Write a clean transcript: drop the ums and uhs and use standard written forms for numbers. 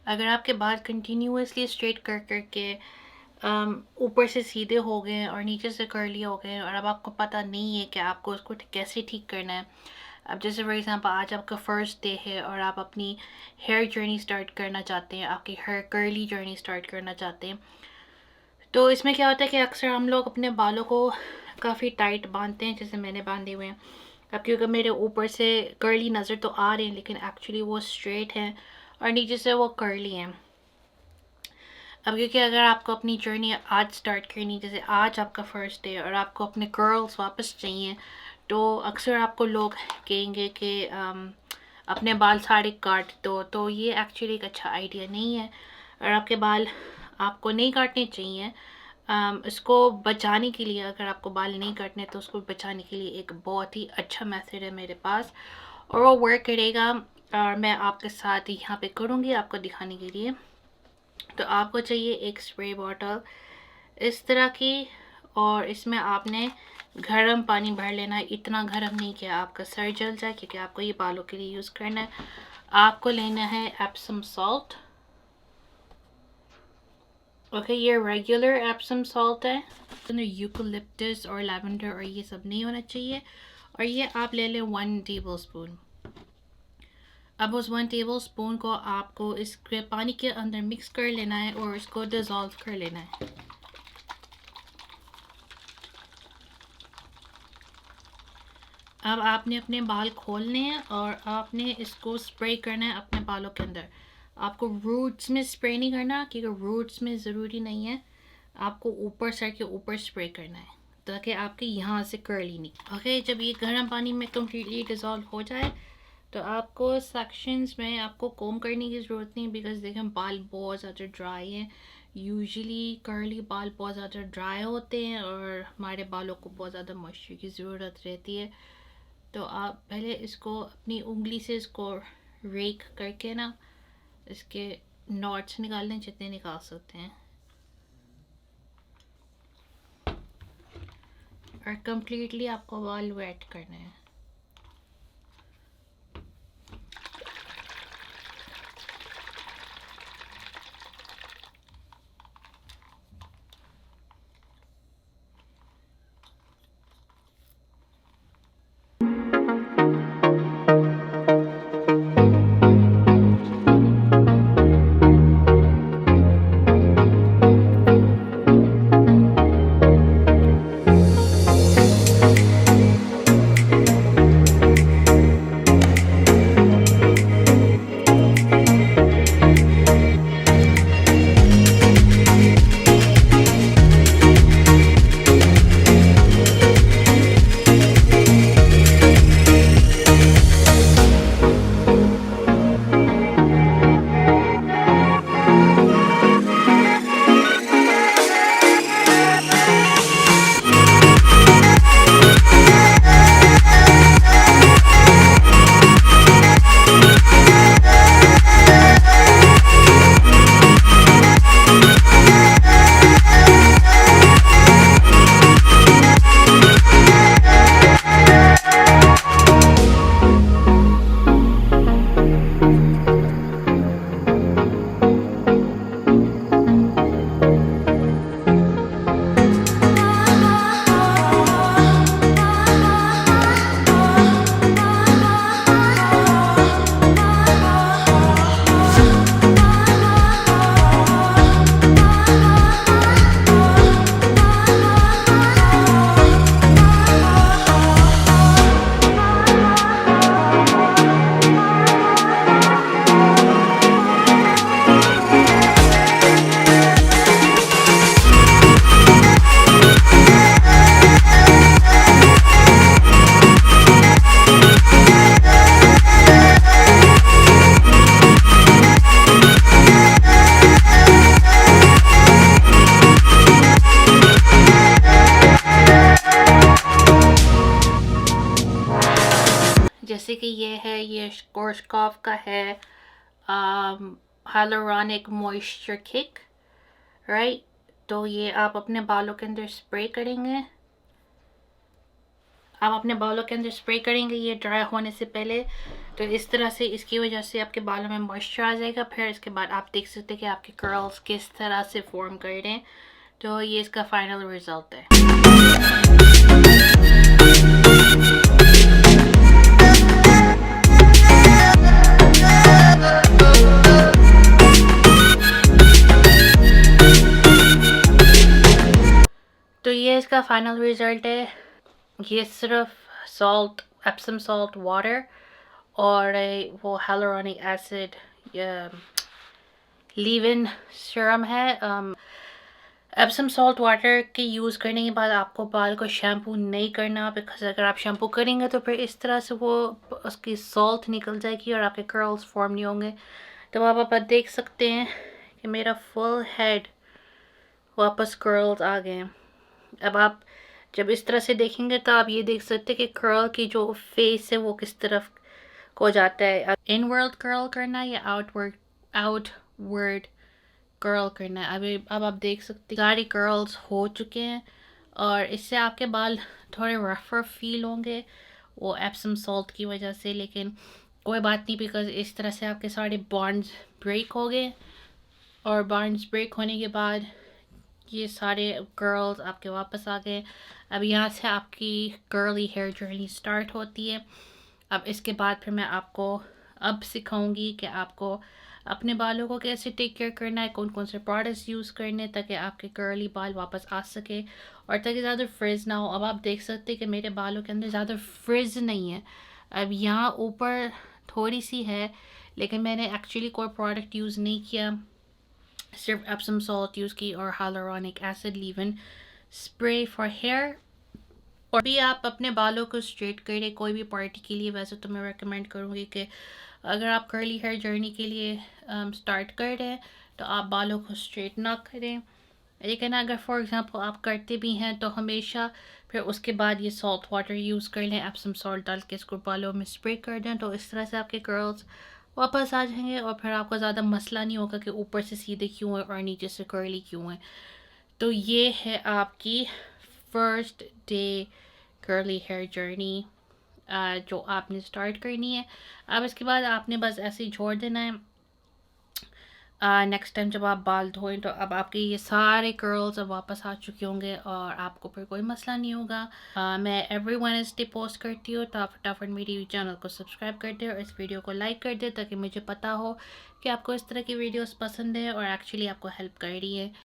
अगर आपके बाल कंटिन्यूअसली स्ट्रेट कर कर के ऊपर से सीधे हो गए हैं और नीचे से कर्ली हो गए हैं और अब आपको पता नहीं है कि आपको उसको कैसे ठीक करना है। अब जैसे फॉर एग्जांपल आज आपका फर्स्ट डे है और आप अपनी हेयर जर्नी स्टार्ट करना चाहते हैं, आपकी हेयर कर्ली जर्नी स्टार्ट करना चाहते हैं, तो इसमें क्या होता है कि अक्सर हम लोग अपने बालों को काफ़ी टाइट बांधते हैं, जैसे मैंने बांधे हुए हैं। अब क्योंकि मेरे ऊपर से कर्ली नज़र तो आ रहे हैं लेकिन एक्चुअली वो स्ट्रेट हैं और नीचे से वो कर्ली हैं। अब क्योंकि अगर आपको अपनी जर्नी आज स्टार्ट करनी, जैसे आज आपका फर्स्ट डे और आपको अपने कर्ल्स वापस चाहिए, तो अक्सर आपको लोग कहेंगे कि अपने बाल सारे काट दो, तो ये एक्चुअली एक अच्छा आइडिया नहीं है। और आपके बाल आपको नहीं काटने चाहिए। इसको बचाने के लिए, अगर आपको बाल नहीं काटने तो उसको बचाने के लिए एक बहुत ही अच्छा मेथड है मेरे पास और वो वर्क करेगा और मैं आपके साथ यहाँ पे करूँगी आपको दिखाने के लिए। तो आपको चाहिए एक स्प्रे बॉटल इस तरह की और इसमें आपने गर्म पानी भर लेना है। इतना गर्म नहीं कि आपका सर जल जाए, क्योंकि आपको ये बालों के लिए यूज़ करना है। आपको लेना है एप्सम सॉल्ट। ओके, ये रेगुलर एप्सम सॉल्ट है, यूकलिप्टस और लैवेंडर और ये सब नहीं होना चाहिए। और ये आप ले लें 1 टेबल स्पून। अब उस 1 टेबल स्पून को आपको इसके पानी के अंदर मिक्स कर लेना है और इसको डिज़ोल्व कर लेना है। अब आपने अपने बाल खोलने हैं और आपने इसको स्प्रे करना है अपने बालों के अंदर। आपको रूट्स में स्प्रे नहीं करना, क्योंकि रूट्स में ज़रूरी नहीं है, आपको ऊपर सर के ऊपर स्प्रे करना है ताकि आपके यहाँ से कर्ली नहीं। ओके, जब ये गर्म पानी में कम्प्लीटली डिज़ोल्व हो जाए तो आपको सेक्शंस में आपको कोम करने की ज़रूरत नहीं, बिकॉज देखें बाल बहुत ज़्यादा ड्राई हैं। यूजुअली कर्ली बाल बहुत ज़्यादा ड्राई होते हैं और हमारे बालों को बहुत ज़्यादा मॉइस्चर की ज़रूरत रहती है। तो आप पहले इसको अपनी उंगली से इसको रेक करके ना इसके नॉट्स निकाल लें जितने निकाल सकते हैं और कम्प्लीटली आपको बाल वेट करना है। जैसे कि ये है, ये कोर्सकॉफ का है हाइलुरोनिक मॉइस्चर किक, राइट। तो ये आप अपने बालों के अंदर स्प्रे करेंगे। आप अपने बालों के अंदर स्प्रे करेंगे ये ड्राई होने से पहले। तो इस तरह से इसकी वजह से आपके बालों में मॉइस्चर आ जाएगा। फिर इसके बाद आप देख सकते हैं कि आपके कर्ल्स किस तरह से फॉर्म कर रहे हैं। तो ये इसका फाइनल रिजल्ट है। तो ये इसका फाइनल रिजल्ट है। ये सिर्फ सॉल्ट, एप्सम सॉल्ट वाटर और वो हाइलुरोनिक एसिड लीव-इन सीरम है। एप्सम सॉल्ट वाटर के यूज़ करने के बाद आपको बाल को शैम्पू नहीं करना, बिकॉज अगर आप शैम्पू करेंगे तो फिर इस तरह से वो उसकी सॉल्ट निकल जाएगी और आपके कर्ल्स फॉर्म नहीं होंगे। तो आप देख सकते हैं कि मेरा फुल हेड वापस कर्ल्स आ गए। अब आप जब इस तरह से देखेंगे तो आप ये देख सकते हैं कि कर्ल की जो फेस है वो किस तरफ को जाता है। इनवर्ड कर्ल करना या आउटवर्ड कर्ल करना है। अभी अब आप देख सकते हैं सारी कर्ल्स हो चुके हैं और इससे आपके बाल थोड़े रफर फील होंगे वो एप्सम सॉल्ट की वजह से, लेकिन कोई बात नहीं, बिकॉज इस तरह से आपके सारे बॉन्ड्स ब्रेक हो गए और बॉन्ड्स ब्रेक होने के बाद ये सारे कर्ल्स आपके वापस आ गए। अब यहाँ से आपकी कर्ली हेयर जर्नी स्टार्ट होती है। अब इसके बाद फिर मैं आपको अब सिखाऊंगी कि आपको अपने बालों को कैसे टेक केयर करना है, कौन कौन से प्रोडक्ट्स यूज़ करने ताकि आपके कर्ली बाल वापस आ सके और ताकि ज़्यादा फ्रिज ना हो। अब आप देख सकते हैं कि मेरे बालों के अंदर ज़्यादा फ्रिज नहीं है। अब यहाँ ऊपर थोड़ी सी है, लेकिन मैंने एक्चुअली कोई प्रोडक्ट यूज़ नहीं किया, सिर्फ एप्सम सॉल्ट यूज़ की और hyaluronic acid leave in spray for hair. और भी आप अपने बालों को स्ट्रेट करें कोई भी पार्टी के लिए। वैसे तो मैं रेकमेंड करूँगी कि अगर आप कर्ली हेयर जर्नी के लिए स्टार्ट कर रहे हैं तो आप बालों को स्ट्रेट ना करें, लेकिन अगर फॉर एग्जांपल आप करते भी हैं तो हमेशा फिर उसके बाद ये सॉल्ट वाटर यूज़ कर लें, एप्सम सॉल्ट डाल के इसको बालों में स्प्रे कर दें। तो इस तरह से आपके कर्ल्स वापस आ जाएंगे और फिर आपको ज़्यादा मसला नहीं होगा कि ऊपर से सीधे क्यों है और नीचे से कर्ली क्यों है। तो ये है आपकी first day curly hair journey जो आपने स्टार्ट करनी है। अब इसके बाद आपने बस ऐसे ही छोड़ देना है। नेक्स्ट टाइम जब आप बाल धोएं तो अब आपके ये सारे कर्ल्स अब वापस आ चुके होंगे और आपको फिर कोई मसला नहीं होगा। मैं एवरी वेडनेसडे पोस्ट करती हूँ, तो आप फटाफट मेरी चैनल को सब्सक्राइब कर दें और इस वीडियो को लाइक कर दें ताकि मुझे पता हो कि आपको इस तरह की वीडियोस पसंद है और एक्चुअली आपको हेल्प कर रही है।